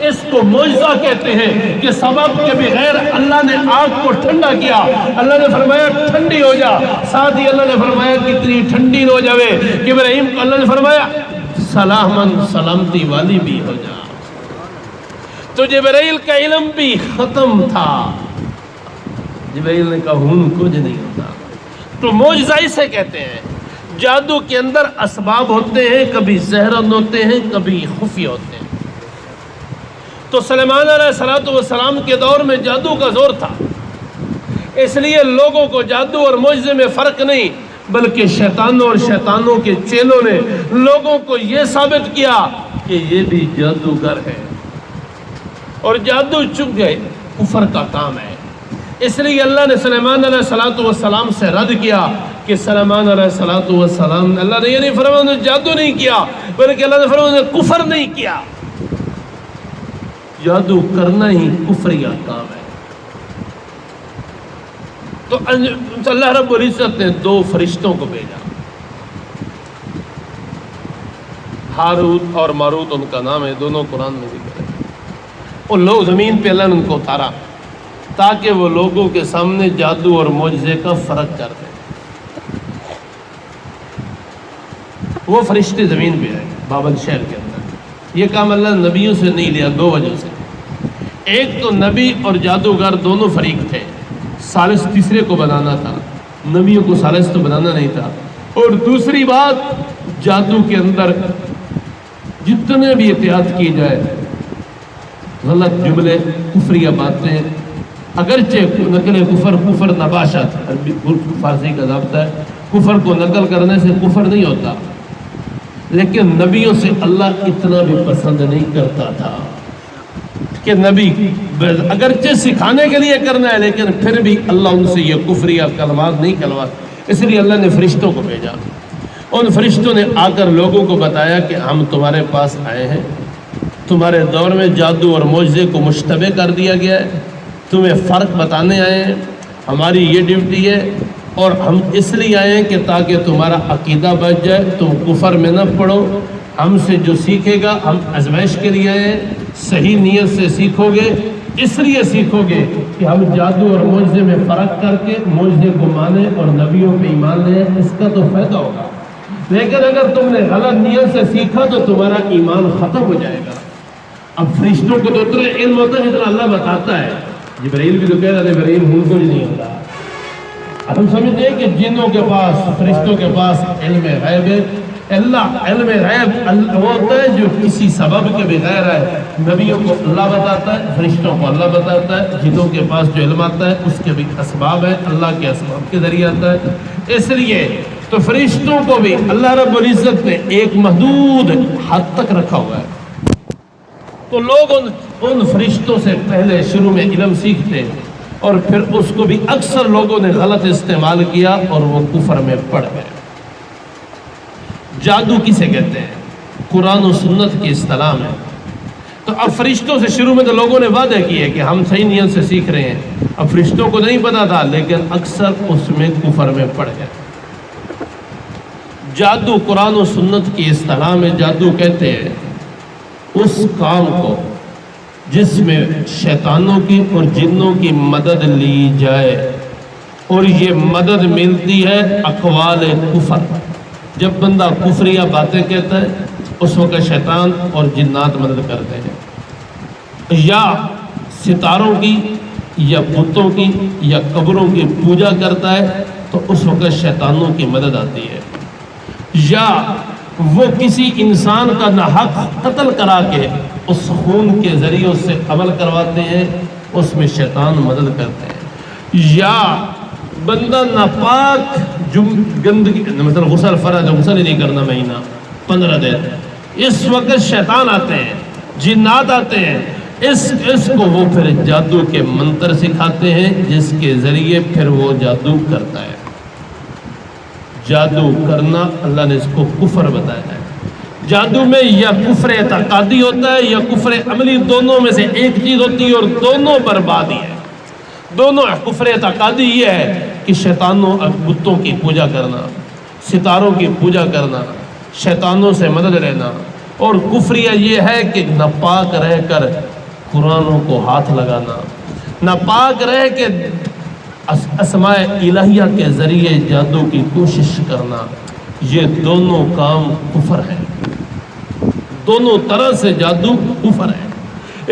اس کو معجزہ کہتے ہیں کہ سبب کے بغیر اللہ نے آگ کو ٹھنڈا کیا، اللہ نے فرمایا ٹھنڈی ہو جا، ساتھ ہی اللہ نے فرمایا کتنی ٹھنڈی نہ ہو جاوے کہ ابراہیم کو اللہ نے فرمایا سلامن سلامتی والی بھی ہو جا۔ تو جبرائیل کا علم بھی ختم تھا، جبرائیل نے کہا ہوں کچھ نہیں ہوتا۔ تو معجزہ اسے کہتے ہیں۔ جادو کے اندر اسباب ہوتے ہیں، کبھی ظاہراً ہوتے ہیں، کبھی خفیہ ہوتے ہیں۔ تو سلیمان علیہ السلام کے دور میں جادو کا زور تھا، اس لیے لوگوں کو جادو اور معجزے میں فرق نہیں، بلکہ شیطانوں اور شیطانوں کے چیلوں نے لوگوں کو یہ ثابت کیا کہ یہ بھی جادوگر ہے، اور جادو چونکہ کفر کا کام ہے، اس لیے اللہ نے سلیمان علیہ السلام سے رد کیا کہ سلیمان علیہ السلام، اللہ نے یہ نہیں فرمایا انہوں نے جادو نہیں کیا، بلکہ اللہ نے فرمایا انہوں نے کفر نہیں کیا۔ جادو کرنا ہی کفریہ کام ہے۔ تو اللہ رب العزت نے 2 فرشتوں کو بھیجا، ہاروت اور ماروت ان کا نام ہے، دونوں قرآن میں ذکر ہے۔ اور لوگ زمین پہ اللہ نے ان کو اتارا تاکہ وہ لوگوں کے سامنے جادو اور معجزے کا فرق کر دیں۔ وہ فرشتے زمین پہ آئے بابل شہر کے اندر۔ یہ کام اللہ نے نبیوں سے نہیں لیا 2 وجہ سے۔ ایک تو نبی اور جادوگر دونوں فریق تھے، ثالث تیسرے کو بنانا تھا، نبیوں کو ثالث تو بنانا نہیں تھا۔ اور دوسری بات، جادو کے اندر جتنے بھی احتیاط کی جائے، غلط جملے، کفریہ باتیں، اگرچہ نقل کفر نباشت، عربی فارسی کا ضابطہ ہے، کفر کو نقل کرنے سے کفر نہیں ہوتا، لیکن نبیوں سے اللہ اتنا بھی پسند نہیں کرتا تھا کہ نبی اگرچہ سکھانے کے لیے کرنا ہے، لیکن پھر بھی اللہ ان سے یہ کفریہ کلمات نہیں کلمات۔ اس لیے اللہ نے فرشتوں کو بھیجا، ان فرشتوں نے آ کر لوگوں کو بتایا کہ ہم تمہارے پاس آئے ہیں، تمہارے دور میں جادو اور معجزے کو مشتبہ کر دیا گیا ہے، تمہیں فرق بتانے آئے ہیں، ہماری یہ ڈیوٹی ہے، اور ہم اس لیے آئے ہیں کہ تاکہ تمہارا عقیدہ بچ جائے، تم کفر میں نہ پڑو۔ ہم سے جو سیکھے گا، ہم آزمائش کے لیے آئے ہیں، صحیح نیت سے سیکھو گے، اس لیے سیکھو گے کہ ہم جادو اور معجزے میں فرق کر کے معجزے کو مانیں اور نبیوں پہ ایمان لیں، اس کا تو فائدہ ہوگا۔ لیکن اگر تم نے غلط نیت سے سیکھا تو تمہارا ایمان ختم ہو جائے گا۔ اب فرشتوں کو تو اتنا علم ہوتا ہے جتنا اللہ بتاتا ہے، جبرائیل بھی تو کہہ رہا ہے ابراہیم ہوں کچھ نہیں ہوتا۔ ہم سمجھتے ہیں کہ جنوں کے پاس، فرشتوں کے پاس علم غیب ہے۔ اللہ علم غیب وہ ہوتا ہے جو کسی سبب کے بغیر ہے، نبیوں کو اللہ بتاتا ہے، فرشتوں کو اللہ بتاتا ہے۔ جنوں کے پاس جو علم آتا ہے اس کے بھی اسباب ہے، اللہ کے اسباب کے ذریعے آتا ہے۔ اس لیے تو فرشتوں کو بھی اللہ رب العزت نے ایک محدود حد تک رکھا ہوا ہے۔ تو لوگ ان فرشتوں سے پہلے شروع میں علم سیکھتے، اور پھر اس کو بھی اکثر لوگوں نے غلط استعمال کیا اور وہ کفر میں پڑ گئے۔ جادو کسے کہتے ہیں؟ قرآن و سنت کی اصطلاح میں۔ تو اب فرشتوں سے شروع میں تو لوگوں نے وعدہ کیے کہ ہم صحیح نیت سے سیکھ رہے ہیں، اب فرشتوں کو نہیں پتا تھا، لیکن اکثر اس میں کفر میں پڑ گئے۔ جادو قرآن و سنت کی اصطلاح میں جادو کہتے ہیں اس کام کو جس میں شیطانوں کی اور جنوں کی مدد لی جائے، اور یہ مدد ملتی ہے اقوال کفر۔ جب بندہ کفریہ باتیں کہتا ہے اس وقت شیطان اور جنات مدد کرتے ہیں، یا ستاروں کی یا بتوں کی یا قبروں کی پوجا کرتا ہے تو اس وقت شیطانوں کی مدد آتی ہے، یا وہ کسی انسان کا ناحق قتل کرا کے اس خون کے ذریعے اس سے عمل کرواتے ہیں، اس میں شیطان مدد کرتے ہیں، یا بندہ ناپاک گندگی مطلب غسل فرض ہے، غسل ہی نہیں کرنا مہینہ 15 دن، اس وقت شیطان آتے ہیں، جنات آتے ہیں، اس کو وہ پھر جادو کے منتر سکھاتے ہیں جس کے ذریعے پھر وہ جادو کرتا ہے۔ جادو کرنا اللہ نے اس کو کفر بتایا ہے۔ جادو میں یا کفر اعتقادی ہوتا ہے یا کفر عملی، دونوں میں سے ایک چیز ہوتی ہے اور دونوں بربادی ہے۔ دونوں کفر اعتقادی یہ ہے کہ شیطانوں بتوں کی پوجا کرنا، ستاروں کی پوجا کرنا، شیطانوں سے مدد لینا، اور کفریہ یہ ہے کہ ناپاک رہ کر قرآنوں کو ہاتھ لگانا، ناپاک رہ کے اسماء الہیہ کے ذریعے جادو کی کوشش کرنا، یہ دونوں کام کفر ہے، دونوں طرح سے جادو کفر ہے۔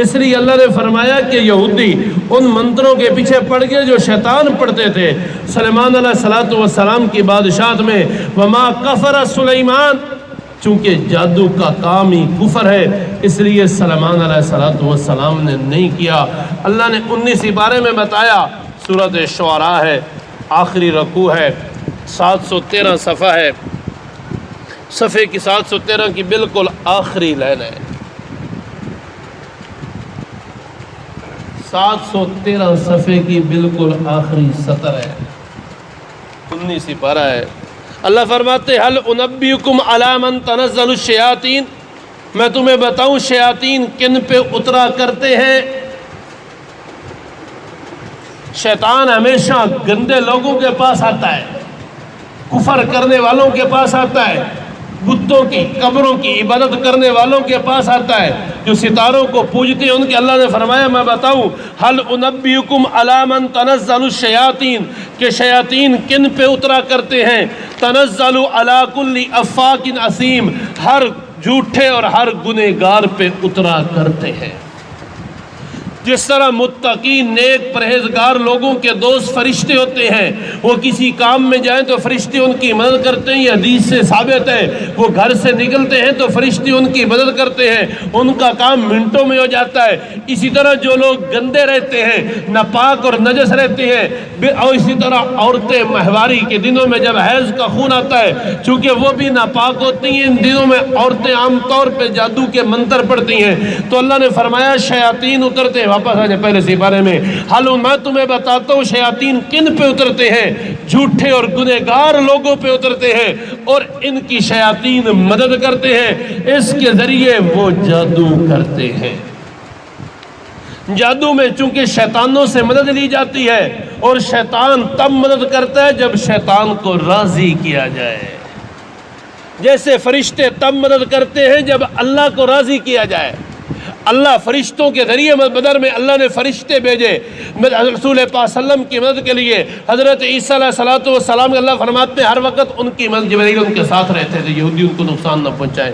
اس لیے اللہ نے فرمایا کہ یہودی ان منتروں کے پیچھے پڑ گئے جو شیطان پڑھتے تھے۔ سلیمان علیہ السلام کی بادشاہت میں وما کفر سلیمان، چونکہ جادو کا کام ہی کفر ہے، اس لیے سلیمان علیہ السلام نے نہیں کیا۔ اللہ نے 19 پارے میں بتایا، سورۃ شعراء ہے، آخری رکوع ہے، 713 صفحہ ہے، صفحے کی 713 کی بالکل آخری لائن ہے، 713 صفحے کی بالکل آخری سطر ہے، 19 پارہ ہے۔ اللہ فرماتے حل انبئکم علی من تنزل الشیاطین، میں تمہیں بتاؤں شیاطین کن پہ اترا کرتے ہیں۔ شیطان ہمیشہ گندے لوگوں کے پاس آتا ہے، کفر کرنے والوں کے پاس آتا ہے، بتوں کی قبروں کی عبادت کرنے والوں کے پاس آتا ہے، جو ستاروں کو پوجتے ہیں ان کے اللہ نے فرمایا میں بتاؤں حل انبئکم علی من تنزل الشیاطین، کہ شیاطین کن پہ اترا کرتے ہیں۔ تنزل علی کل افاک اثیم، ہر جھوٹے اور ہر گنہگار پہ اترا کرتے ہیں۔ جس طرح متقی نیک پرہیزگار لوگوں کے دوست فرشتے ہوتے ہیں، وہ کسی کام میں جائیں تو فرشتے ان کی مدد کرتے ہیں، یہ حدیث سے ثابت ہے۔ وہ گھر سے نکلتے ہیں تو فرشتے ان کی مدد کرتے ہیں، ان کا کام منٹوں میں ہو جاتا ہے۔ اسی طرح جو لوگ گندے رہتے ہیں، ناپاک اور نجس رہتے ہیں، اور اسی طرح عورتیں ماہواری کے دنوں میں جب حیض کا خون آتا ہے، چونکہ وہ بھی ناپاک ہوتی ہیں، ان دنوں میں عورتیں عام طور پہ جادو کے منتر پڑھتی ہیں، تو اللہ نے فرمایا شیاطین اترتے ہیں۔ واپس آ جائے پہلے سے بارے میں، حالو میں تمہیں بتاتا ہوں شیاطین کن پہ اترتے ہیں، جھوٹے اور گنہگار لوگوں پہ اترتے ہیں، اور ان کی شیاطین مدد کرتے ہیں، اس کے ذریعے وہ جادو کرتے ہیں۔ جادو میں چونکہ شیطانوں سے مدد لی جاتی ہے، اور شیطان تب مدد کرتا ہے جب شیطان کو راضی کیا جائے، جیسے فرشتے تب مدد کرتے ہیں جب اللہ کو راضی کیا جائے۔ اللہ فرشتوں کے ذریعے بدر میں اللہ نے فرشتے بھیجے رسول پاک صلی اللہ علیہ وسلم کی مدد کے لیے۔ حضرت عیسیٰ علیہ السلام اللہ فرماتے ہیں ہر وقت ان کی مدد، جبرائیل ان کے ساتھ رہتے تھے، یہودی ان کو نقصان نہ پہنچائے۔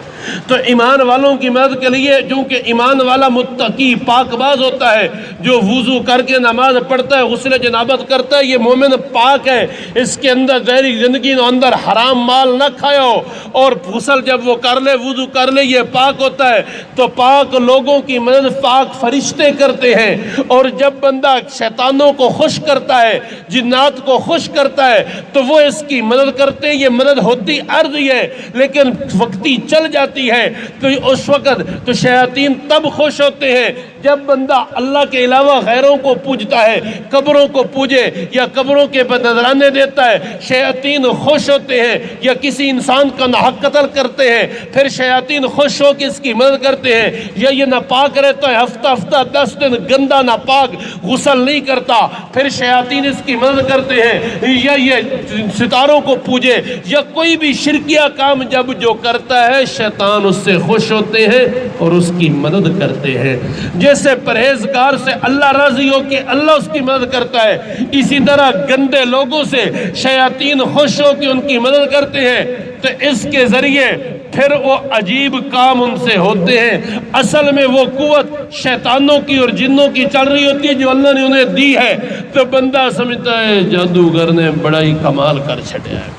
تو ایمان والوں کی مدد کے لیے، چونکہ ایمان والا متقی پاک باز ہوتا ہے، جو وضو کر کے نماز پڑھتا ہے، غسل جنابت کرتا ہے، یہ مومن پاک ہے، اس کے اندر ظاہری زندگی کے اندر حرام مال نہ کھایا ہو، اور غسل جب وہ کر لے، وضو کر لے، یہ پاک ہوتا ہے۔ تو پاک لوگوں کی مدد پاک فرشتے کرتے ہیں، اور جب بندہ شیطانوں کو خوش کرتا ہے، جنات کو خوش کرتا ہے، تو وہ اس کی مدد کرتے ہیں۔ یہ مدد ہوتی عرضی ہے لیکن وقتی چل جاتی ہے، تو اس وقت تو شیاطین تب خوش ہوتے ہیں جب بندہ اللہ کے علاوہ غیروں کو پوجتا ہے، قبروں کو پوجے یا قبروں کے نذرانے دیتا ہے، شیاطین خوش ہوتے ہیں۔ یا کسی انسان کا ناحق قتل کرتے ہیں، پھر شیاطین خوش ہو کے اس کی مدد کرتے ہیں۔ یا یہ ناپاک رہتا ہے، ہفتہ 10 دن گندا ناپاک غسل نہیں کرتا، پھر شیاطین اس کی مدد کرتے ہیں۔ یا یہ ستاروں کو پوجے یا کوئی بھی شرکیہ کام جب جو کرتا ہے، شیطان اس سے خوش ہوتے ہیں اور اس کی مدد کرتے ہیں۔ جیسے پرہیزگار سے اللہ راضی ہو کہ اللہ اس کی مدد کرتا ہے، اسی طرح گندے لوگوں سے شیاطین خوش ہو کہ ان کی مدد کرتے ہیں، تو اس کے ذریعے پھر وہ عجیب کام ان سے ہوتے ہیں۔ اصل میں وہ قوت شیطانوں کی اور جنوں کی چل رہی ہوتی ہے جو اللہ نے انہیں دی ہے، تو بندہ سمجھتا ہے جادوگر نے بڑا ہی کمال کر چھٹیا ہے۔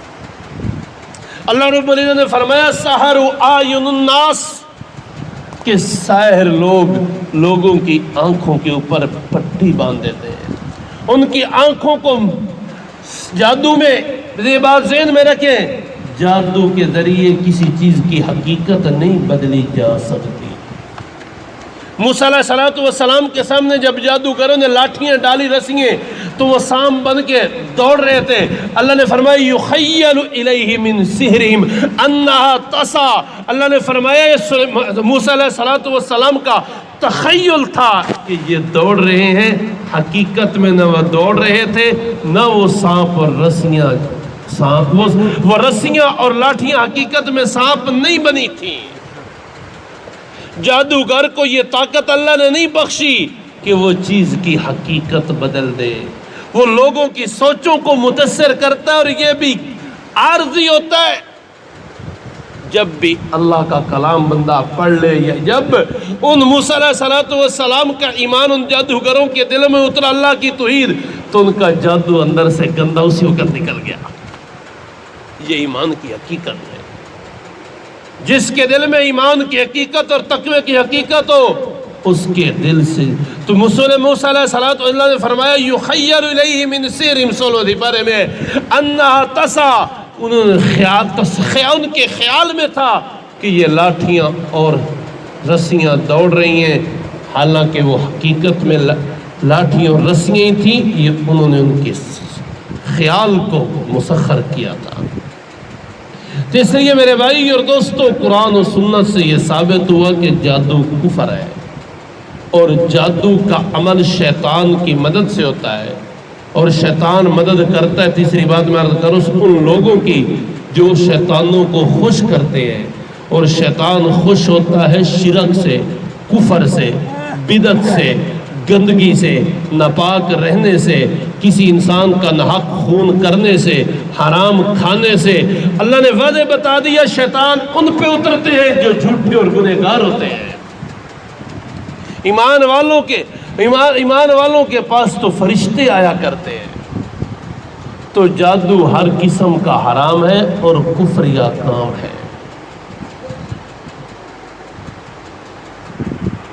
اللہ رب العزت نے فرمایا سحروا اعین الناس، کہ ساحر لوگوں کی آنکھوں کے اوپر پٹی باندھ دیتے ہیں، ان کی آنکھوں کو جادو میں، یہ بات ذہن میں رکھیں، جادو کے ذریعے کسی چیز کی حقیقت نہیں بدلی جا سکتی۔ موسیٰ علیہ السلام کے سامنے جب جادوگروں نے لاٹھیاں ڈالی، رسیاں، تو وہ سام بن کے دوڑ رہے تھے۔ اللہ نے فرمایا یخیل الیہ من سحرہم انہا تسعی، اللہ نے فرمایا یہ موسیٰ علیہ السلام کا تخیل تھا کہ یہ دوڑ رہے ہیں، حقیقت میں نہ وہ دوڑ رہے تھے، نہ وہ سانپ اور رسیاں، وہ رسیاں اور لاٹھیاں حقیقت میں سانپ نہیں بنی تھیں۔ جادوگر کو یہ طاقت اللہ نے نہیں بخشی کہ وہ چیز کی حقیقت بدل دے. وہ لوگوں کی سوچوں کو متاثر کرتا ہے، اور یہ بھی عارضی ہوتا ہے. جب بھی اللہ کا کلام بندہ پڑھ لے، یا جب ان موسیٰ علیہ السلام کا ایمان ان جادوگروں کے دل میں اترا اللہ کی توحید، تو ان کا جادو اندر سے گندا اسی وقت نکل گیا. یہ ایمان کی حقیقت ہے. جس کے دل میں ایمان کی حقیقت اور تقوی کی حقیقت ہو، اس کے دل سے تو موسیٰ علیہ الصلوۃ اللہ نے فرمایا یخیر الیہ من سحرہم سولہ دی بارے میں انہا تسا، انہوں نے ان کے خیال میں تھا کہ یہ لاٹھیاں اور رسیاں دوڑ رہی ہیں، حالانکہ وہ حقیقت میں لاٹھیاں اور رسیاں ہی تھیں. یہ انہوں نے ان کے خیال کو مسخر کیا تھا. تو اس لیے میرے بھائی اور دوستو، قرآن و سنت سے یہ ثابت ہوا کہ جادو کفر ہے، اور جادو کا عمل شیطان کی مدد سے ہوتا ہے، اور شیطان مدد کرتا ہے. تیسری بات میں عرض کروں ان لوگوں کی جو شیطانوں کو خوش کرتے ہیں، اور شیطان خوش ہوتا ہے شرک سے، کفر سے، بدعت سے، گندگی سے، ناپاک رہنے سے، کسی انسان کا ناحق خون کرنے سے، حرام کھانے سے. اللہ نے واضح بتا دیا شیطان ان پہ اترتے ہیں جو جھوٹے اور گنہگار ہوتے ہیں. ایمان والوں کے پاس تو فرشتے آیا کرتے ہیں. تو جادو ہر قسم کا حرام ہے اور کفریہ کام ہے.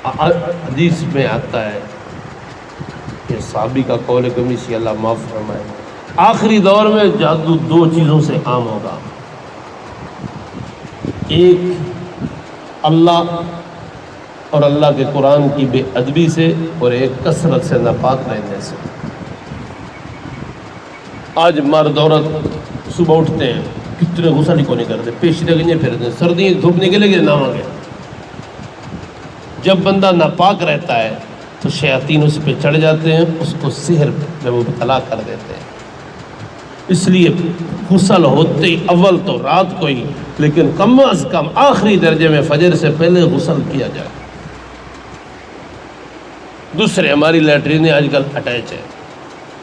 حدیث میں آتا ہے کہ صحابی کا قول کمیسی اللہ معاف فرمائے، آخری دور میں جادو دو چیزوں سے عام ہوگا. ایک اللہ اور اللہ کے قرآن کی بے ادبی سے، اور ایک کثرت سے ناپاک رہنے سے. آج مرد عورت صبح اٹھتے ہیں کتنے غسل ہی کو نہیں کرتے، پیشیدہ گنجے پھرتے ہیں، سردی دھوپ نکلے گی نہ مانگے. جب بندہ ناپاک رہتا ہے تو شیاطین اس پہ چڑھ جاتے ہیں، اس کو سحر میں مبتلا کر دیتے ہیں. اس لیے غسل ہوتے ہی اول تو رات کو ہی، لیکن کم از کم آخری درجے میں فجر سے پہلے غسل کیا جائے. دوسرے ہماری لیٹرینیں آج کل اٹیچ ہے،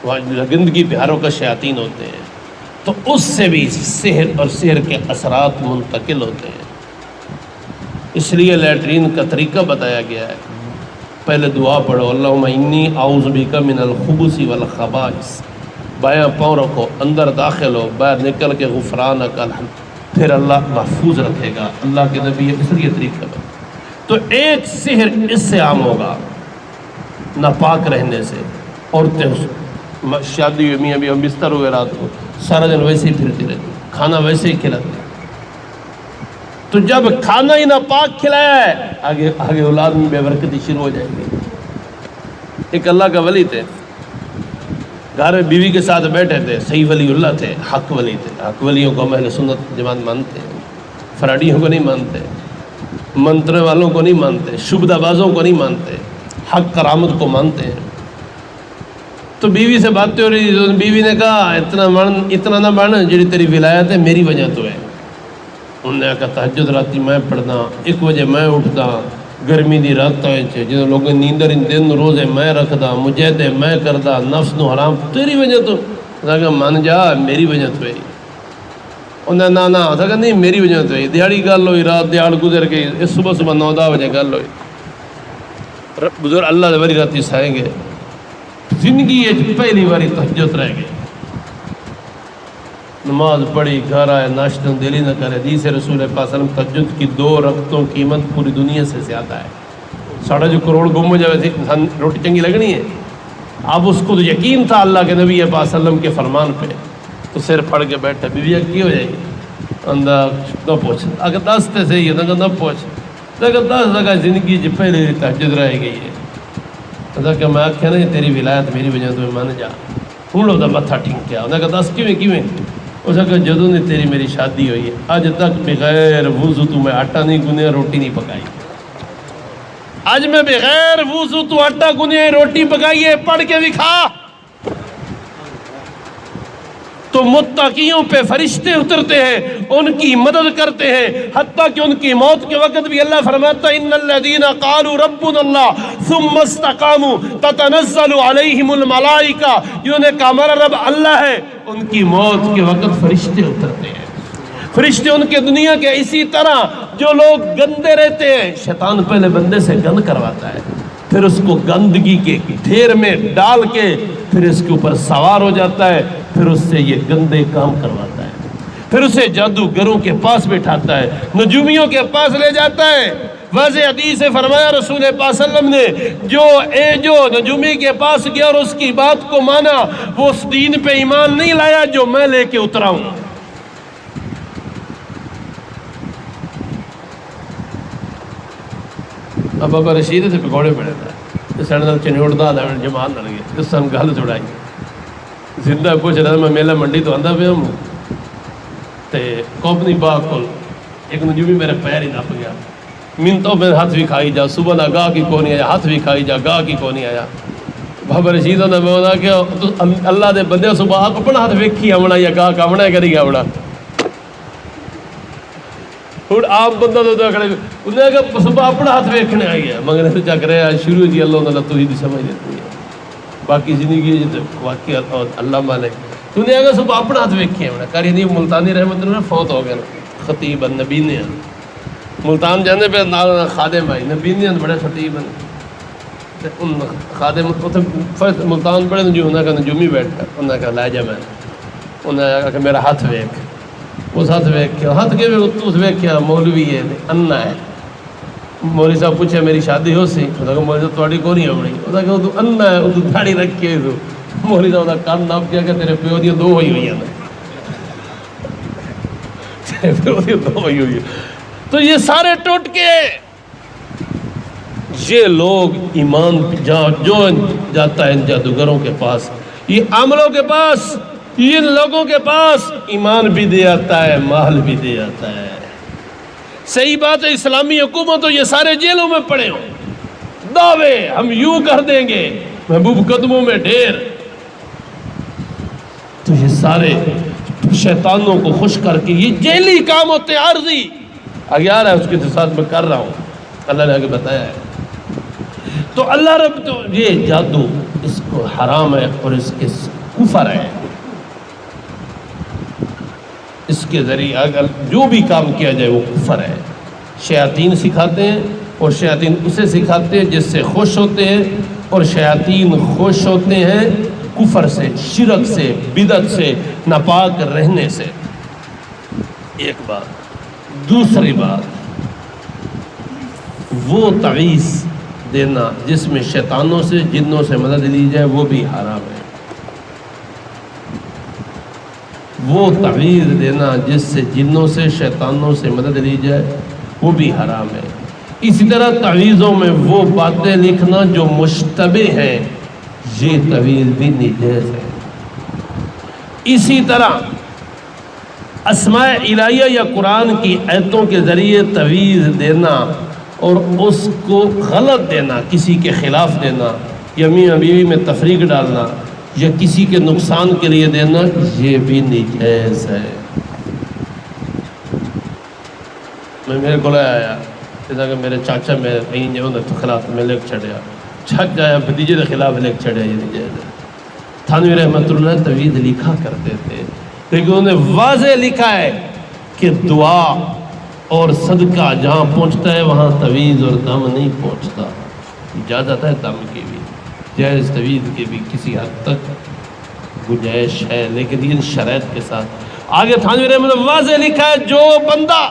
وہاں گندگی پیاروں کا شیاطین ہوتے ہیں، تو اس سے بھی سحر اور سحر کے اثرات منتقل ہوتے ہیں. اس لیے لیٹرین کا طریقہ بتایا گیا ہے. پہلے دعا پڑھو اللہم انی اعوذ بک من الخبث والخبائث، بایاں پاؤں رکھو، اندر داخل ہو، باہر نکل کے غفرانک الحمد، پھر اللہ محفوظ رکھے گا. اللہ کے نبی اس لیے طریقہ ہے. تو ایک سحر اس سے عام ہوگا ناپاک رہنے سے. عورتیں شادی ہوئی میاں بھی بستر ہوئے رات کو سارا دن ویسے ہی پھرتی رہتی، کھانا ویسے ہی کھلاتی. تو جب کھانا ہی ناپاک کھلایا ہے، آگے اولاد میں بے برکتی شروع ہو جائے گی. ایک اللہ کا ولی تھے، گھر میں بیوی کے ساتھ بیٹھے تھے، صحیح ولی اللہ تھے، حق ولی تھے. حق ولیوں کو اہل سنت جماعت مانتے ہیں، فراڈیوں کو نہیں مانتے، منترے والوں کو نہیں مانتے، شبدہ بازوں کو نہیں مانتے، حق کرامت کو مانتے ہیں. تو بیوی سے باتیں ہو رہی تھی، بیوی نے کہا اتنا نہ بڑھ جڑی تیری ولایت ہے میری وجہ تو ہے. انہوں نے کہا تہجد راتی میں پڑھدا، 1 بجے میں اٹھدا، گرمی دی رات جدوں لوگ نیندر دن روزے میں رکھدا، مجاہدے میں کردا، نفس نو حرام تیری وجہ تو. انہوں نے کہا من جا میری وجہ تو ہے. انہیں نہ کہا نہیں میری وجہ تو ہے. دیہڑی گل ہوئی، رات دیہڑ گزر گئی، صبح 9-10 بجے گل ہوئی. بزرگ اللہ دے واری راتی سائیں گے، زندگی پہلی باری تہجد رہ گئی. نماز پڑھی، گھر آئے، ناشتہ دل ہی نہ کرے. حدیث رسول پاک صلی اللہ علیہ وسلم تہجد کی 2 رکعتوں کی قیمت پوری دنیا سے زیادہ ہے. 6.5 کروڑ گم ہو جائے ویسے روٹی چنگی لگنی ہے. اب اس کو تو یقین تھا اللہ کے نبی پاک صلی اللہ علیہ وسلم کے فرمان پہ، تو سر پڑھ کے بیٹھا. بیوی کی ہو جائے گی اندر نہ پوچھ، اگر 10 تے صحیح ہے نہ پوچھ، اگر 10 جگہ زندگی جی پہلے تہجد رہ گئی ہے. کہ میں آخیا نا تیری ولایت میری وجہ تو من جا. ہوں لوگ متھا ٹھنکیا. انہیں کہا 10 کیویں. اس نے کہا جدوں نے تیری میری شادی ہوئی ہے اج تک بغیر وضو تو میں آٹا نہیں گنیا، روٹی نہیں پکائی. اج میں بغیر وضو تو آٹا گنیا، روٹی پکائی ہے. پڑھ کے بھی کھا. تو متقیوں پہ فرشتے اترتے ہیں، ان کی مدد کرتے ہیں، حتیٰ کہ ان کی موت کے وقت بھی اللہ فرماتا ہے ان الذین قالوا ربنا اللہ ثم استقاموا تتنزل علیہم الملائکہ، جنہوں نے کہا ہمارا رب اللہ ہے، ان کی موت کے وقت فرشتے اترتے ہیں۔ فرشتے ان کے دنیا کے اسی طرح جو لوگ گندے رہتے ہیں، شیطان پہلے بندے سے گند کرواتا ہے، پھر اس کو گندگی کے ڈھیر میں ڈال کے پھر اس کے اوپر سوار ہو جاتا ہے، پھر اس سے یہ گندے کام کرواتا ہے، پھر اسے جادوگروں کے پاس بٹھاتا ہے، نجومیوں کے پاس لے جاتا ہے۔ واضح حدیث سے فرمایا رسول پاک صلی اللہ علیہ وسلم نے جو نجومی کے پاس گیا اور اس کی بات کو مانا، وہ اس دین پہ ایمان نہیں لایا جو میں لے کے اترا ہوں۔ اب بابا رشید سے پکوڑے پڑے تھا، سڑ نال چنیوڑ دا جماعت نہ لگے، اس سن گل چھڑائی زندہ پوچھ رہا میں میلہ منڈی تو آندا پیا ہوں تے کمپنی باغ کول ایک نجومی میرے پیر ہی نپ گیا، منتوں میں ہاتھ بھی کھائی جا، صبح دا گاہ کی کونی آیا، ہاتھ بھی کھائی جا، گاہ کی کونی آیا۔ بابا رشید نے میں ہونا کہ اللہ دے بندے صبح اپنا ہاتھ ویکھی آونا یا گاہ کا آونا کری آونا۔ ہوں آپ بندہ تو کھڑے انہیں کہا صبح اپنا ہاتھ ویکھنے آئی ہے، مگر تو چک رہے ہیں شروع جی اللہ تعالیٰ تو ہی سمجھ دیتی ہے، باقی زندگی واقعی اللہ مالک۔ تو نے اگر صبح اپنا ہاتھ ویکھے ہونا کاری نہیں ملتانی رحمت اللہ فوت ہو گیا خطیب نبینی ہیں ملتان جانے پہ نال خادم بھائی نبینی ہیں بڑے خطیب ہیں، ان خادم ملتان بڑے انہوں کا نجومی بیٹھ کر انہوں نے کہا لے جا میں، انہوں نے کہا کہ میرا ہاتھ ویکھ، اس ہاتھ ویکھیا، ہاتھ کے اس ویکھیا مولوی ہے انا ہے۔ مولوی صاحب پوچھے میری شادی ہو سی، انہوں نے کہا مولوی صاحب تھوڑی کو نہیں ہونی، انہوں نے کہا تو انا ہے، وہ تو دھاڑی رکھی ہے، تو مولوی صاحب کا کان ناپ کیا کہ تیرے پیو دی دو ہوئی ہیں تو یہ سارے ٹوٹ کے یہ لوگ ایمان جو جاتا ہے ان جادوگروں کے پاس، یہ عاملوں کے پاس، ان لوگوں کے پاس ایمان بھی دے آتا ہے، مال بھی دے آتا ہے۔ صحیح بات ہے، اسلامی حکومت یہ سارے جیلوں میں پڑے ہوں، دعوے ہم یوں کر دیں گے، محبوب قدموں میں ڈھیر، تو یہ سارے شیطانوں کو خوش کر کے یہ جیلی کام ہوتے عارضی آگے آ رہا ہے، اس کے ساتھ میں کر رہا ہوں، اللہ نے آگے بتایا ہے۔ تو اللہ رب تو یہ جادو اس کو حرام ہے اور اس کے کفر ہے، اس کے ذریعے اگر جو بھی کام کیا جائے وہ کفر ہے۔ شیاطین سکھاتے ہیں اور شیاطین اسے سکھاتے ہیں جس سے خوش ہوتے ہیں، اور شیاطین خوش ہوتے ہیں کفر سے، شرک سے، بدعت سے، ناپاک رہنے سے۔ ایک بات، دوسری بات، وہ تعویذ دینا جس میں شیطانوں سے جنوں سے مدد لی جائے وہ بھی حرام ہے۔ وہ تعویذ دینا جس سے جنوں سے شیطانوں سے مدد لی جائے وہ بھی حرام ہے۔ اسی طرح تعویذوں میں وہ باتیں لکھنا جو مشتبہ ہیں، یہ تعویذ بھی ناجائز ہے۔ اسی طرح اسماء الہیہ یا قرآن کی آیتوں کے ذریعے تعویذ دینا اور اس کو غلط دینا، کسی کے خلاف دینا، یا میاں بیوی میں تفریق ڈالنا یا کسی کے نقصان کے لیے دینا، یہ بھی ناجائز ہے۔ میرے کو آیا جیسا کہ میرے چاچا میں کہیں جو تو خلاف میں لکھ چھڑیا، چھک جایا بھتیجے کے خلاف لکھ چھڑیا، یہ ناجائز ہے۔ تھانوی رحمت اللہ تعویذ لکھا کرتے تھے، لیکن انہوں نے واضح لکھا ہے کہ دعا اور صدقہ جہاں پہنچتا ہے وہاں تعویذ اور دم نہیں پہنچتا۔ اجازت ہے دم کی بھی، جائز تعویذ کی بھی کسی حد تک گنجائش ہے، لیکن ان شرائط کے ساتھ۔ آگے تھانوی رحمت اللہ واضح لکھا ہے جو بندہ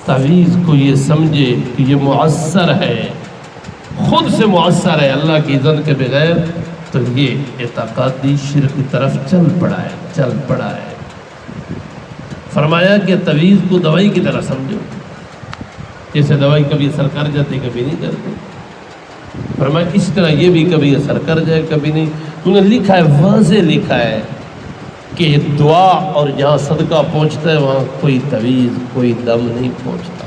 تعویذ کو یہ سمجھے کہ یہ مؤثر ہے، خود سے مؤثر ہے اللہ کی اذن کے بغیر، تو یہ اعتقادی شرک کی طرف چل پڑا ہے۔ فرمایا کہ تعویذ کو دوائی کی طرح سمجھو، جیسے دوائی کبھی اثر کر جاتی کبھی نہیں کرتی، فرمایا اس طرح یہ بھی کبھی اثر کر جائے کبھی نہیں۔ انہوں نے لکھا ہے، واضح لکھا ہے کہ دعا اور جہاں صدقہ پہنچتا ہے وہاں کوئی تعویذ کوئی دم نہیں پہنچتا۔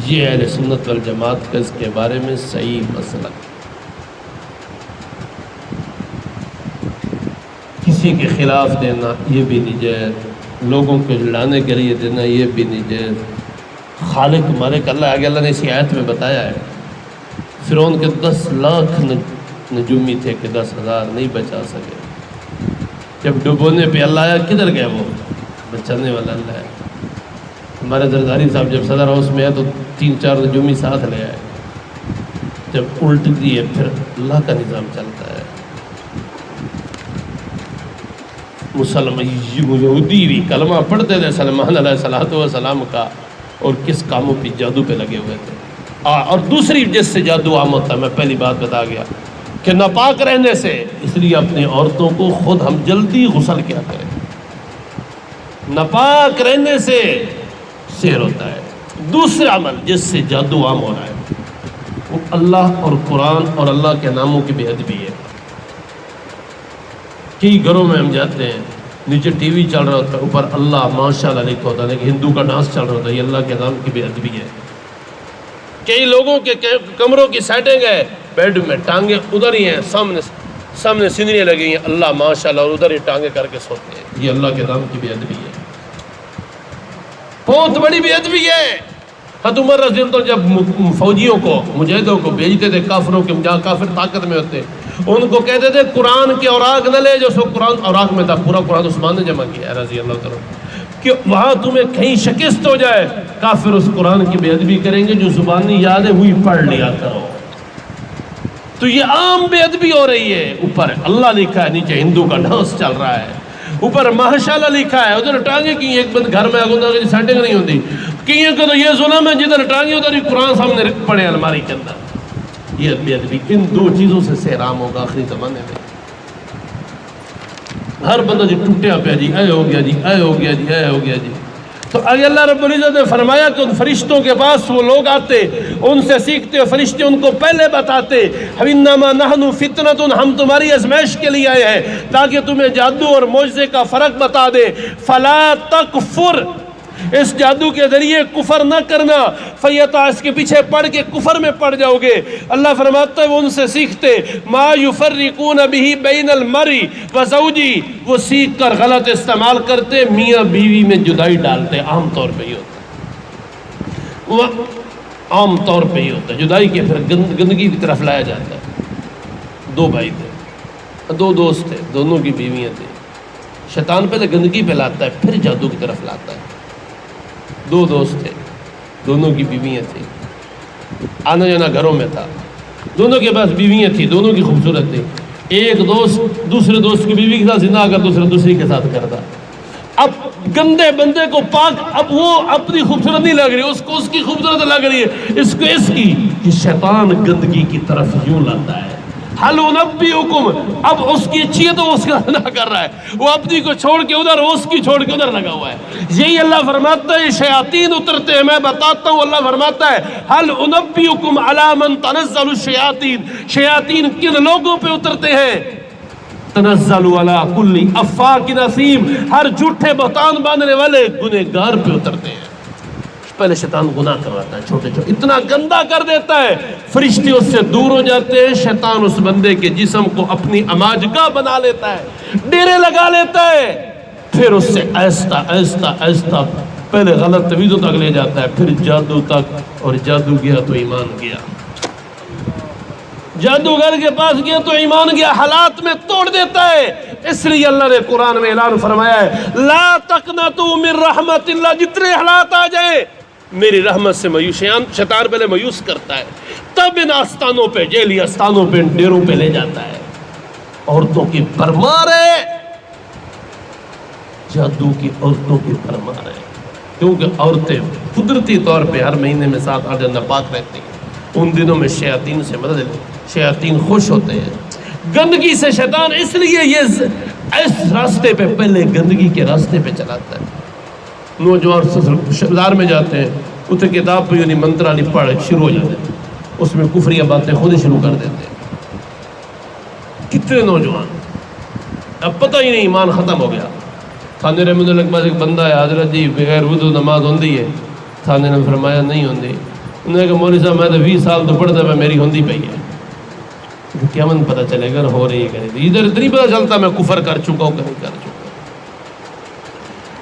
یہ اہل سنت والجماعت کا اس کے بارے میں صحیح مسلک۔ کسی کے خلاف دینا یہ بھی نہیں جائز، لوگوں کو جلانے کے لیے دینا یہ بھی نہیں جائز۔ خالق مالک اللہ نے اسی آیت میں بتایا ہے، فرعون کے 10 لاکھ نجومی تھے کہ 10,000 نہیں بچا سکے۔ جب ڈبونے پہ اللہ آیا، کدھر گئے وہ؟ بچانے والا اللہ ہے۔ ہمارے زرداری صاحب جب صدر ہاؤس میں آئے تو 3-4 نجومی ساتھ لے آئے۔ جب الٹ دیے پھر اللہ کا نظام چلتا ہے۔ یہودی بھی کلمہ پڑھتے تھے سلمان علیہ السلام کا، اور کس کاموں پہ جادو پہ لگے ہوئے تھے۔ اور دوسری جس سے جادو عام ہوتا ہے، میں پہلی بات بتا گیا کہ ناپاک رہنے سے، اس لیے اپنی عورتوں کو خود ہم جلدی غسل کیا کریں۔ ناپاک رہنے سے سحر ہوتا ہے۔ دوسرا عمل جس سے جادو عام ہو رہا ہے وہ اللہ اور قرآن اور اللہ کے ناموں کی بے ادبی ہے۔ کئی گھروں میں ہم جاتے ہیں، نیچے ٹی وی چل رہا ہوتا ہے، اوپر اللہ ماشاءاللہ لکھا ہوتا ہے، لیکن ہندو کا ڈانس چل رہا ہوتا ہے۔ یہ اللہ کے نام کی بے ادبی ہے۔ کئی لوگوں کے کمروں کی سیٹنگ ہے، بیڈ میں ٹانگیں ادھر ہی ہیں، سامنے سینریاں لگی ہیں، اللہ ماشاءاللہ، اور ادھر ہی ٹانگیں کر کے سوتے ہیں۔ یہ اللہ کے نام کی بے ادبی ہے، بہت بڑی بے ادبی ہے۔ حضرت عمر رضی اللہ عنہ جب فوجیوں کو، مجاہدوں کو بھیجتے تھے کافروں کے، جہاں کافر طاقت میں ہوتے، ان کو کہتے تھے قرآن کے اوراق نہ لے جو سو قرآن اوراق میں تھا، پورا قرآن عثمان نے جمع کیا ہے رضی اللہ تعالیٰ، کہ وہاں تمہیں کہیں شکست ہو جائے، کافر اس قرآن کی بے ادبی کریں گے، جو زبانی یادیں ہوئی پڑھ لیا کرو۔ تو یہ عام بے ادبی ہو رہی ہے۔ اوپر اللہ لکھا ہے، نیچے ہندو کا ڈانس چل رہا ہے، اوپر ماشاءاللہ لکھا ہے، ادھر ٹانگیں کی ایک بند گھر میں اگر سیٹنگ نہیں ہوتی، کہیں کہ تو یہ ظلم ہے، جدھر ٹانگیں ادھر ہی قرآن سامنے پڑے الماری کے اندر۔ یہ بے ادبی، ان 2 چیزوں سے سحرام ہوگا آخری زمانے میں۔ ہر بندہ جی ٹوٹیا پیا جی، اے ہو گیا جی، اے ہو گیا جی، اے ہو گیا جی۔ تو اگر اللہ رب العزت نے فرمایا کہ ان فرشتوں کے پاس وہ لوگ آتے، ان سے سیکھتے، فرشتے ان کو پہلے بتاتے، انما نحن فتنۃ، ہم تمہاری آزمائش کے لیے آئے ہیں تاکہ تمہیں جادو اور معجزے کا فرق بتا دے۔ فلا تکفر، اس جادو کے ذریعے کفر نہ کرنا، فیتا، اس کے پیچھے پڑھ کے کفر میں پڑ جاؤ گے۔ اللہ فرماتا ہے وہ ان سے سیکھتے، ما یفرقون بہ بین المرء وزوجہ، وہ سیکھ کر غلط استعمال کرتے، میاں بیوی میں جدائی ڈالتے۔ عام طور پہ یہ ہوتا ہے، وہ عام طور پہ یہ ہوتا ہے، جدائی کے پھر گندگی کی طرف لایا جاتا ہے۔ 2 بھائی تھے، 2 دوست تھے، دونوں کی بیویاں تھیں۔ شیطان پہلے گندگی پہ لاتا ہے، پھر جادو کی طرف لاتا ہے۔ 2 دوست تھے، دونوں کی بیویاں تھیں، آنا جانا گھروں میں تھا، دونوں کے پاس بیویاں تھیں، دونوں کی خوبصورت تھی۔ ایک دوست دوسرے دوست کی بیوی کے ساتھ زنا کر دوسری کے ساتھ کرتا۔ اب گندے بندے کو پاک، اب وہ اپنی خوبصورت نہیں لگ رہی، اس کو اس کی خوبصورت لگ رہی ہے، اس کو اس کی۔ یہ شیطان گندگی کی طرف یوں لاتا ہے۔ حل انبئکم، اب اس کی اچھی ہے تو اس کا زنا کر رہا ہے، وہ اپنی کو چھوڑ کے ادھر، اس کی چھوڑ کے ادھر لگا ہوا ہے۔ یہی اللہ فرماتا ہے شیاطین اترتے ہیں، میں بتاتا ہوں، اللہ فرماتا ہے حل انبئکم علی من تنزل الشیاطین، شیاطین کن لوگوں پہ اترتے ہیں؟ تنزل علی کل افاک نسیم، ہر جھوٹے بہتان باندھنے والے گنہگار پہ اترتے ہیں۔ پہلے شیطان گناہ کرواتا ہے، چھوٹے چھوٹے، اتنا گندا کر دیتا ہے، فرشتے اس سے دور ہو جاتے ہیں، شیطان اس بندے کے جسم کو اپنی اماجگاہ بنا لیتا ہے، ڈیرے لگا لیتا ہے، پھر اس سے آہستہ آہستہ آہستہ پہلے غلط طویزوں تک لے جاتا ہے، پھر جادو تک، اور جادو گیا تو ایمان گیا، جادوگر کے پاس گیا تو ایمان گیا، حالات میں توڑ دیتا ہے۔ اس لیے اللہ نے قرآن میں اعلان فرمایا ہے لا تقنطوا من رحمت اللہ، جتنے حالات آ جائیں میری رحمت سے مایوس، شیطان پہلے مایوس کرتا ہے، تب ان آستانوں پہ، جیلی آستانوں پہ، ان ڈیروں پہ لے جاتا ہے۔ عورتوں کی بھرمار ہے، جادو کی عورتوں کی بھرمار ہے، کیونکہ عورتیں قدرتی طور پہ ہر مہینے میں 7-8 دن ناپاک رہتی ہیں، ان دنوں میں شیاطین سے مدد لیتے، شیاطین خوش ہوتے ہیں گندگی سے۔ شیطان اس لیے یہ اس راستے پہ، پہلے گندگی کے راستے پہ چلاتا ہے۔ نوجوان بازار میں جاتے ہیں، اتنے کتاب پہ یعنی منترا نہیں پڑھ شروع ہو جاتے ہیں، اس میں کفریہ باتیں خود ہی شروع کر دیتے ہیں۔ کتنے نوجوان، اب پتہ ہی نہیں، ایمان ختم ہو گیا۔ تھانے رحمۃ اللہ کے پاس ایک بندہ ہے، حضرت جی بغیر وضو نماز ہوندی ہے؟ تھانے نے فرمایا نہیں ہوندی۔ انہوں نے کہا مولوی صاحب میں تو 20 سال تو پڑھتا میں، میری ہوندی پئی ہے۔ قیامت پتہ چلے گا ہو رہی ہے، ادھر نہیں پتہ چلتا میں کفر کر چکا ہوں کہ نہیں کر چکا۔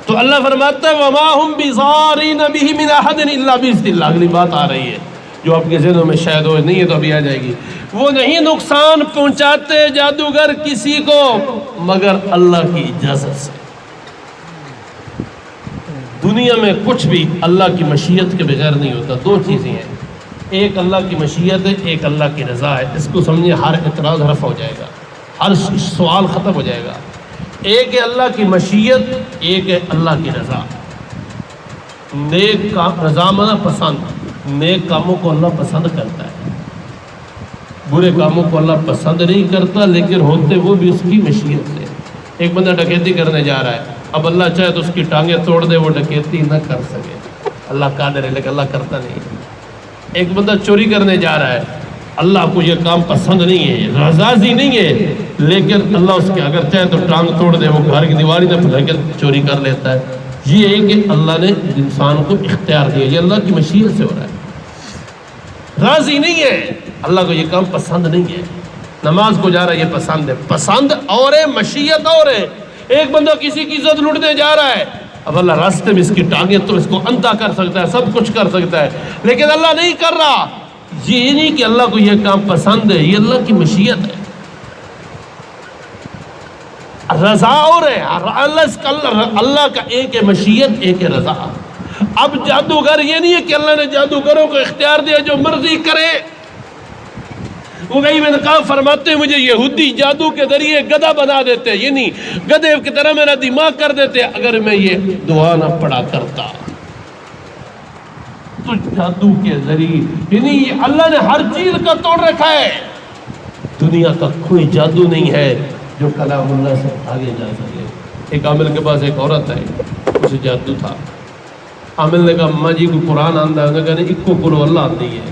تو اللہ فرماتا ہے وَمَا هُمْ بِضَارِّينَ بِهِ مِنْ أَحَدٍ إِلَّا بِإِذْنِ اللَّه۔ اگلی بات آ رہی ہے جو آپ کے ذہنوں میں شاید ہو نہیں ہے تو ابھی آ جائے گی۔ وہ نہیں نقصان پہنچاتے جادوگر کسی کو مگر اللہ کی اجازت سے۔ دنیا میں کچھ بھی اللہ کی مشیت کے بغیر نہیں ہوتا۔ دو چیزیں ہیں، ایک اللہ کی مشیت ہے، ایک اللہ کی رضا ہے۔ اس کو سمجھے، ہر اعتراض رفع ہو جائے گا، ہر سوال ختم ہو جائے گا۔ ایک ہے اللہ کی مشیت، ایک ہے اللہ کی رضا۔ نیک کام، رضا مانا پسند، نیک کاموں کو اللہ پسند کرتا ہے، برے کاموں کو اللہ پسند نہیں کرتا، لیکن ہوتے وہ بھی اس کی مشیت سے۔ ایک بندہ ڈکیتی کرنے جا رہا ہے، اب اللہ چاہے تو اس کی ٹانگیں توڑ دے، وہ ڈکیتی نہ کر سکے، اللہ قادر ہے لیکن اللہ کرتا نہیں۔ ایک بندہ چوری کرنے جا رہا ہے، اللہ کو یہ کام پسند نہیں ہے، رضازی نہیں ہے، لیکن اللہ اس کے اگر چاہے تو ٹانگ توڑ دے، وہ گھر کی دیواری نہ پھلے کے چوری کر لیتا ہے۔ یہ ہے کہ اللہ نے انسان کو اختیار دیا، یہ اللہ کی مشیت سے ہو رہا ہے، راضی نہیں ہے، اللہ کو یہ کام پسند نہیں ہے۔ نماز کو جا رہا ہے، یہ پسند ہے، پسند اور ہے، مشیت اور ہے۔ ایک بندہ کسی کی عزت لوٹنے جا رہا ہے، اب اللہ راستے میں اس کی ٹانگیں تو اس کو اندھا کر سکتا ہے، سب کچھ کر سکتا ہے، لیکن اللہ نہیں کر رہا۔ یہ نہیں کہ اللہ کو یہ کام پسند ہے، یہ اللہ کی مشیت ہے۔ رضا اور ہے، اللہ کا ایک ہے مشیت، ایک ہے رضا۔ اب جادوگر یہ نہیں ہے کہ اللہ نے جادوگروں کو اختیار دیا جو مرضی کرے۔ ابی بن کعب فرماتے ہیں مجھے یہودی جادو کے ذریعے گدھا بنا دیتے، یہ نہیں گدھے کی طرح میرا دماغ کر دیتے اگر میں یہ دعا نہ پڑھا کرتا۔ تو جادو کے ذریعے یعنی اللہ نے ہر چیز کا توڑ رکھا ہے۔ دنیا کا کوئی جادو نہیں ہے جو کلام اللہ سے آگے جا سکے۔ ایک عامل کے پاس ایک عورت ہے، اسے جادو تھا۔ عامل نے کہا اماں جی کو قرآن آندہ ہے؟ انہوں نے کہا نہیں اکو قرآن اللہ آندی ہے۔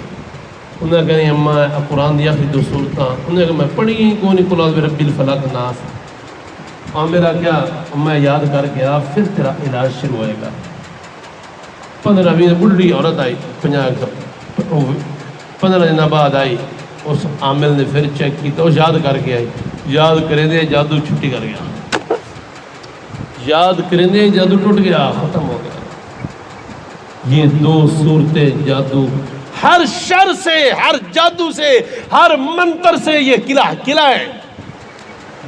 انہوں نے کہا اماں قرآن دیا پھر دو صورتاں، انہوں نے کہا میں پڑھی ہی کون قل اعوذ برب الفلق ناس۔ عاملہ کیا اماں یاد کر کے آ پھر تیرا علاج شروع ہوئے گا۔ 15 بڑھی عورت آئی، 15 دن بعد آئی، اس عامل نے پھر چیک کی تو یاد کر کے آئی، یاد کریں دے جادو چھٹی کر گیا، یاد کریں دے جادو ٹوٹ گیا، ختم ہو گیا۔ یہ دو صورتیں جادو، ہر شر سے، ہر جادو سے، ہر منتر سے یہ قلعہ ہے،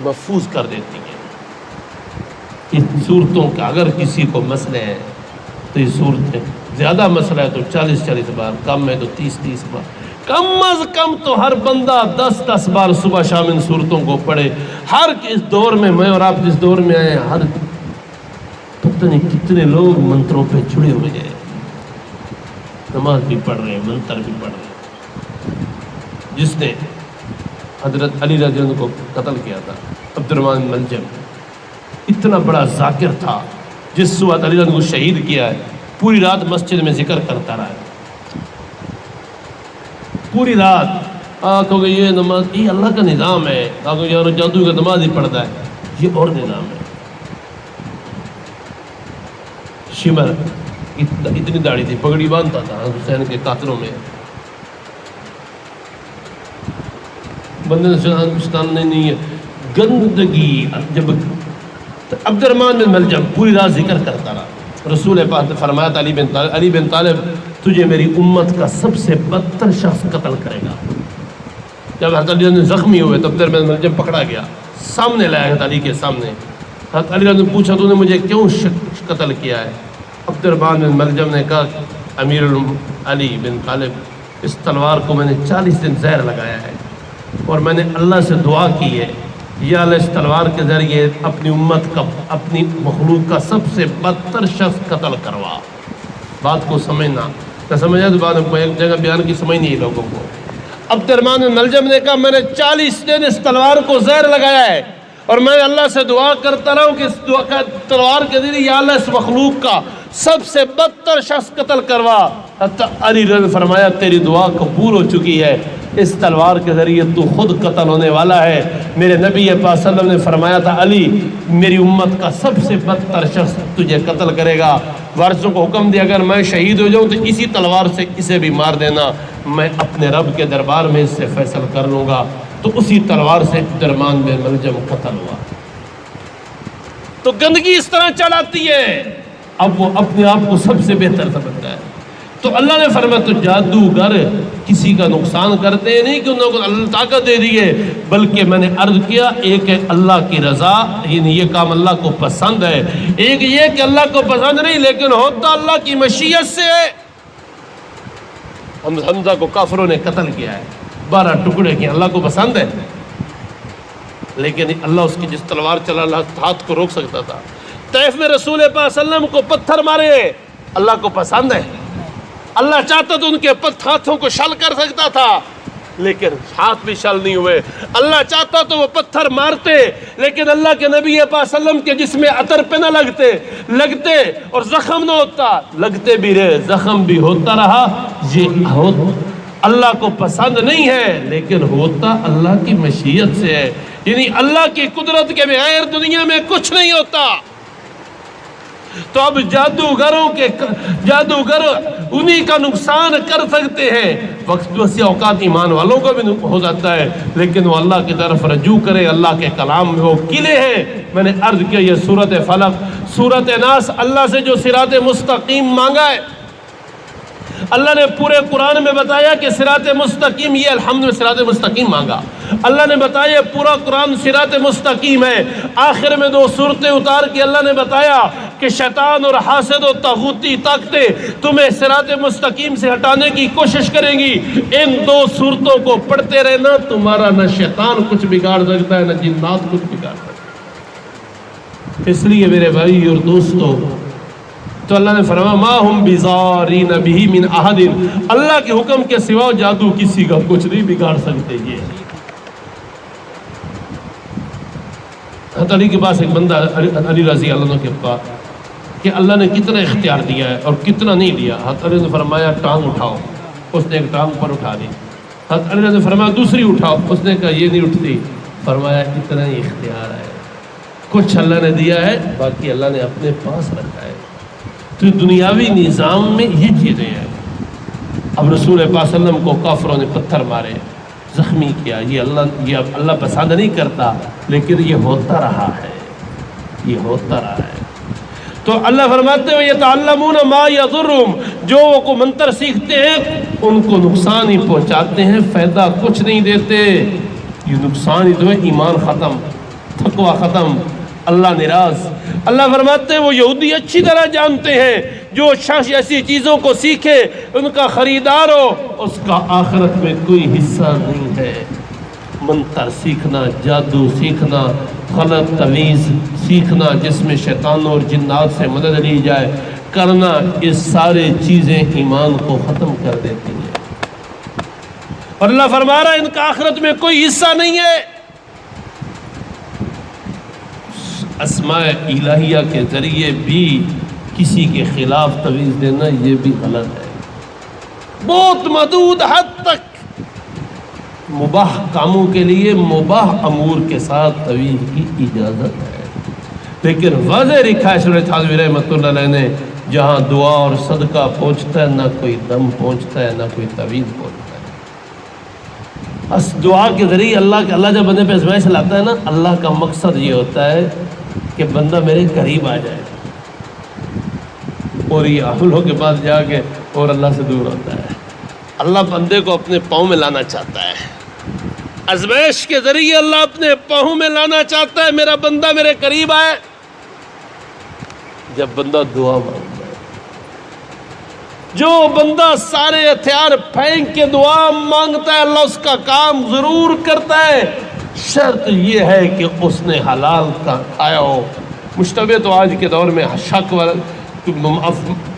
محفوظ کر دیتی ہے۔ ان صورتوں کا اگر کسی کو مسئلے ہیں تو یہ صورتیں، زیادہ مسئلہ ہے تو 40 بار، کم ہے تو 30 بار، کم از کم تو ہر بندہ 10 بار صبح شام ان صورتوں کو پڑھے۔ ہر اس دور میں اور آپ جس دور میں آئے، ہر پتہ نہیں کتنے لوگ منتروں پہ جڑے ہوئے ہیں، نماز بھی پڑھ رہے ہیں، منتر بھی پڑھ رہے ہیں۔ جس نے حضرت علی رضی اللہ عنہ کو قتل کیا تھا، عبد الرحمن ملجم، اتنا بڑا ذاکر تھا، جس وقت علی رضی اللہ عنہ کو شہید کیا ہے پوری رات مسجد میں ذکر کرتا رہا ہے، پوری رات۔ کہو گے یہ نماز، یہ اللہ کا نظام ہے، کہو یار جادو کا نماز ہی پڑھتا ہے، یہ اور نظام ہے۔ شمر اتنی داڑھی تھی، پگڑی باندھتا تھا حسین کے قاتلوں میں۔ بندے نے نہیں ہے گندگی، جب عبد الرحمن بن ملجم پوری رات ذکر کرتا رہا۔ رسول پاک نے فرمایا علی بن طالب تجھے میری امت کا سب سے بدتر شخص قتل کرے گا۔ جب حضرت علی نے زخمی ہوئے تو عبد الرحمن بن ملجم پکڑا گیا، سامنے لایا حضرت علی کے سامنے۔ حضرت علی نے پوچھا تو نے مجھے کیوں قتل کیا ہے؟ عبد الرحمن بن ملجم نے کہا امیر علی بن طالب، اس تلوار کو میں نے 40 دن زہر لگایا ہے اور میں نے اللہ سے دعا کی ہے یا اللہ اس تلوار کے ذریعے اپنی امت کا، اپنی مخلوق کا سب سے بدتر شخص قتل کروا۔ بات کو سمجھنا، نہ سمجھا تو بات کو ایک جگہ بیان کی سمجھ نہیں لوگوں کو۔ عبد الرحمن بن ملجم نے کہا میں نے 40 دن اس تلوار کو زہر لگایا ہے اور میں اللہ سے دعا کرتا رہا ہوں کہ اس تلوار کے ذریعے یا اللہ اس مخلوق کا سب سے بدتر شخص قتل کروا۔ علی نے فرمایا تیری دعا قبول ہو چکی ہے، اس تلوار کے ذریعے تو خود قتل ہونے والا ہے۔ میرے نبی پاک صلی اللہ علیہ وسلم نے فرمایا تھا علی میری امت کا سب سے بدتر شخص تجھے قتل کرے گا۔ وارثوں کو حکم دیا اگر میں شہید ہو جاؤں تو اسی تلوار سے اسے بھی مار دینا، میں اپنے رب کے دربار میں اس سے فیصل کر لوں گا۔ تو اسی تلوار سے درمان بن ملجم قتل ہوا۔ تو گندگی اس طرح چلاتی ہے، اب وہ اپنے آپ کو سب سے بہتر سمجھتا ہے۔ تو اللہ نے فرمایا تو جادوگر کسی کا نقصان کرتے ہیں نہیں کہ انہوں کو اللہ طاقت دے دی ہے، بلکہ میں نے عرض کیا ایک ہے اللہ کی رضا، یعنی یہ کام اللہ کو پسند ہے، ایک یہ کہ اللہ کو پسند نہیں لیکن ہوتا اللہ کی مشیت سے ہے۔ حمزہ کو کافروں نے قتل کیا ہے، 12 ٹکڑے کیے، اللہ کو پسند ہے لیکن اللہ اس کی جس تلوار چلا اللہ ہاتھ کو روک سکتا تھا۔ طیف میں رسول پاک صلی اللہ علیہ وسلم کو پتھر مارے، اللہ کو پسند ہے، اللہ چاہتا تو ان کے ہاتھوں کو شل کر سکتا تھا لیکن ہاتھ بھی شل نہیں ہوئے۔ اللہ چاہتا تو وہ پتھر مارتے لیکن اللہ کے نبی پاک صلی اللہ علیہ وسلم کے جسم عطر پہ نہ لگتے اور زخم نہ ہوتا، لگتے بھی رہے زخم بھی ہوتا رہا۔ یہ اللہ کو پسند نہیں ہے لیکن ہوتا اللہ کی مشیت سے ہے، یعنی اللہ کی قدرت کے بغیر دنیا میں کچھ نہیں ہوتا۔ تو اب جادوگر انہی کا نقصان کر سکتے ہیں، وقت وسیع اوقات ایمان والوں کا بھی ہو جاتا ہے لیکن وہ اللہ کی طرف رجوع کرے، اللہ کے کلام میں وہ قلعے ہیں۔ میں نے عرض کیا یہ سورۃ فلق، سورۃ ناس، اللہ سے جو صراط مستقیم مانگا ہے، اللہ نے پورے قرآن میں بتایا کہ صراط مستقیم، یہ الحمد میں صراط مستقیم مانگا، اللہ نے بتایا پورا قرآن صراط مستقیم ہے۔ آخر میں 2 سورتیں اتار کے اللہ نے بتایا کہ شیطان اور حاسد و طاغوتی طاقتیں تمہیں صراط مستقیم سے ہٹانے کی کوشش کریں گی، ان 2 سورتوں کو پڑھتے رہنا، تمہارا نہ شیطان کچھ بگاڑ سکتا ہے نہ جنات کچھ بگاڑ سکتا ہے۔ اس لیے میرے بھائی اور دوستو، تو اللہ نے فرمایا ما ہم بضارین بہ من احد، اللہ کے حکم کے سوا جادو کسی کا کچھ نہیں بگاڑ سکتے۔ یہ حضرت علی کے پاس ایک بندہ، علی رضی اللہ عنہ کے پاس، کہ اللہ نے کتنا اختیار دیا ہے اور کتنا نہیں دیا۔ حضرت علی نے فرمایا ٹانگ اٹھاؤ، اس نے ایک ٹانگ پر اٹھا دی۔ حضرت علی نے فرمایا دوسری اٹھاؤ، اس نے کہا یہ نہیں اٹھتی۔ فرمایا اتنا ہی اختیار ہے، کچھ اللہ نے دیا ہے باقی اللہ نے اپنے پاس رکھا ہے۔ تو دنیاوی نظام میں یہ چیزیں ہیں۔ اب رسول پاک صلی اللہ علیہ وسلم کو کافروں نے پتھر مارے، زخمی کیا، یہ اللہ پسند نہیں کرتا لیکن یہ ہوتا رہا ہے، یہ ہوتا رہا ہے۔ تو اللہ فرماتے ہیں یتعلمون ما یضرهم، جو وہ کو منتر سیکھتے ہیں ان کو نقصان ہی پہنچاتے ہیں، فائدہ کچھ نہیں دیتے۔ یہ نقصان ہی تو ہے، ایمان ختم، تقوی ختم، اللہ ناراض۔ اللہ فرماتے ہیں وہ یہودی اچھی طرح جانتے ہیں جو شخص ایسی چیزوں کو سیکھے ان کا خریدار ہو اس کا آخرت میں کوئی حصہ نہیں ہے۔ منتر سیکھنا، جادو سیکھنا، غلط تعویذ سیکھنا جس میں شیطانوں اور جنات سے مدد لی جائے کرنا، یہ سارے چیزیں ایمان کو ختم کر دیتی ہیں۔ اور اللہ فرما رہا ہے ان کا آخرت میں کوئی حصہ نہیں ہے۔ اسماء الہیہ کے ذریعے بھی کسی کے خلاف تعویذ دینا یہ بھی غلط ہے۔ بہت محدود حد تک مباح کاموں کے لیے مباح امور کے ساتھ تعویذ کی اجازت ہے، لیکن واضح لکھا ہے شیخ تھانوی رحمۃ اللہ علیہ نے جہاں دعا اور صدقہ پہنچتا ہے نہ کوئی دم پہنچتا ہے نہ کوئی تعویذ پہنچتا ہے۔ بس دعا کے ذریعے اللہ جب بندے پہ آزمائش لاتا ہے نا، اللہ کا مقصد یہ ہوتا ہے کہ بندہ میرے قریب آ جائے، اور یہ عملوں کے بعد جا کے اور اللہ سے دور ہوتا ہے۔ اللہ بندے کو اپنے پاؤں میں لانا چاہتا ہے، آزمائش کے ذریعے اللہ اپنے پاؤں میں لانا چاہتا ہے، میرا بندہ میرے قریب آئے۔ جب بندہ دعا مانگتا ہے، جو بندہ سارے ہتھیار پھینک کے دعا مانگتا ہے اللہ اس کا کام ضرور کرتا ہے، شرط یہ ہے کہ اس نے حلال کا کھایا ہو۔ مشتبہ تو آج کے دور میں شک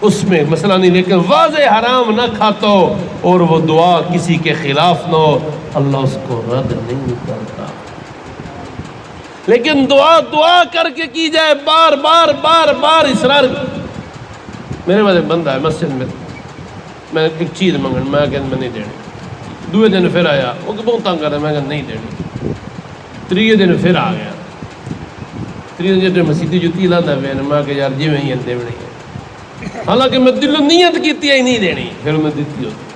اس میں مسئلہ نہیں، لیکن واضح حرام نہ کھاتا ہو اور وہ دعا کسی کے خلاف نہ ہو، اللہ اس کو رد نہیں کرتا۔ لیکن دعا کر کے کی جائے، بار بار اصرار۔ میرے پاس ایک بندہ ہے مسجد میں ایک چیز منگن، میں کہ میں نہیں دینی، دوے دن پھر آیا وہ کہ بہت تنگ کر رہا میں کہا نہیں دینی، تریے دن پھر آ گیا، تریے دن جب مسیدی جتی لاندہ میں نے کہ یار جی میں ہی اندے بڑی ہے، حالانکہ میں دل نیت کیتی ہے نہیں دینی، پھر میں دیتی ہوتی۔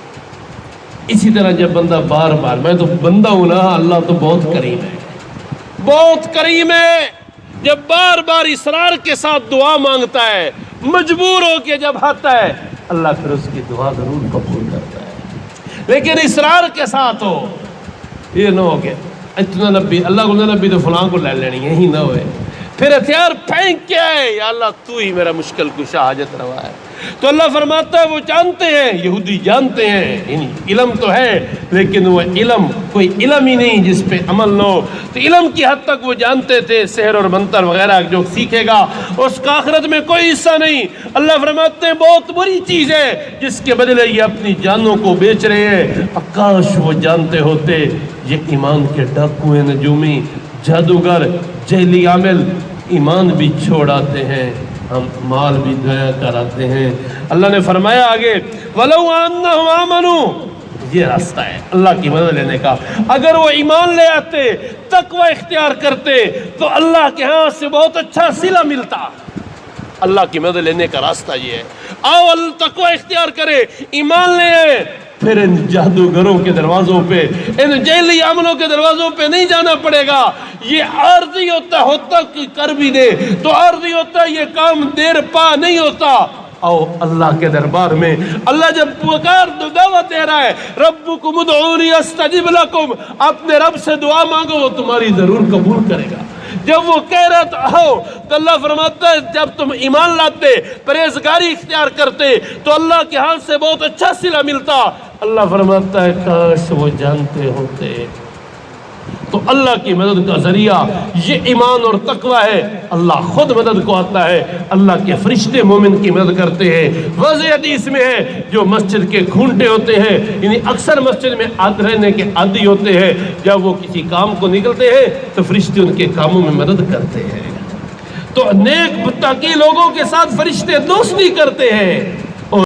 اسی طرح جب بندہ بار بار، میں تو بندہ ہوں نا، اللہ تو بہت کریم ہے، بہت کریم ہے، جب بار بار اصرار کے ساتھ دعا مانگتا ہے، مجبور ہو کے جب آتا ہے، اللہ پھر اس کی دعا ضرور قبول کرتا ہے، لیکن اصرار کے ساتھ ہو، یہ نہ ہو کہ اتنا نبی اللہ کو نبی تو فلاں کو لے لینی ہے، ہی نہ ہوئے پھر ہتھیار پھینک کے آئے، یا اللہ تو ہی میرا مشکل کشا حاجت روا ہے۔ تو اللہ فرماتا ہے وہ جانتے ہیں، یہودی جانتے ہیں، یعنی علم تو ہے لیکن وہ علم کوئی علم ہی نہیں جس پہ عمل نہ ہو، تو علم کی حد تک وہ جانتے تھے سحر اور منتر وغیرہ جو سیکھے گا اس کا آخرت میں کوئی حصہ نہیں۔ اللہ فرماتے ہیں بہت بری چیز ہے جس کے بدلے یہ اپنی جانوں کو بیچ رہے ہیں، کاش وہ جانتے ہوتے یہ ایمان کے ڈاکو ہیں، نجومی، جادوگر، جہلی عامل ایمان بھی چھوڑ آتے ہیں، ہم مال بھی ضائع کراتے ہیں۔ اللہ نے فرمایا آگے وَلَوْ أَنَّهُمْ آمَنُوا، یہ راستہ ہے اللہ کی مدد لینے کا، اگر وہ ایمان لے آتے، تقوی اختیار کرتے تو اللہ کے ہاں سے بہت اچھا صلہ ملتا۔ اللہ کی مدد لینے کا راستہ یہ ہے، آؤ تقوی اختیار کرے، ایمان لے آئے، پھر ان جادوگروں کے دروازوں پہ، ان جیلی عملوں کے دروازوں پہ نہیں جانا پڑے گا۔ یہ عارضی ہوتا کہ کر بھی دے تو عارضی ہوتا، یہ کام دیر پا نہیں ہوتا۔ آؤ اللہ کے دربار میں، اللہ جب پکار دعوت دے رہا ہے ربکم ادعونی استجب لکم، اپنے رب سے دعا مانگو وہ تمہاری ضرور قبول کرے گا۔ جب وہ کہہ رہا تو اللہ فرماتا ہے جب تم ایمان لاتے، پرہیزگاری اختیار کرتے تو اللہ کے ہاتھ سے بہت اچھا صلہ ملتا۔ اللہ فرماتا ہے کاش وہ جانتے ہوتے۔ تو اللہ کی مدد کا ذریعہ یہ ایمان اور تقوی ہے، اللہ خود مدد کو آتا ہے، اللہ کے فرشتے مومن کی مدد کرتے ہیں۔ واضح حدیث میں ہے جو مسجد کے گھونٹے ہوتے ہیں، یعنی اکثر مسجد میں رہنے کے عادی ہوتے ہیں، جب وہ کسی کام کو نکلتے ہیں تو فرشتے ان کے کاموں میں مدد کرتے ہیں۔ تو نیک متقی لوگوں کے ساتھ فرشتے دوستی کرتے ہیں۔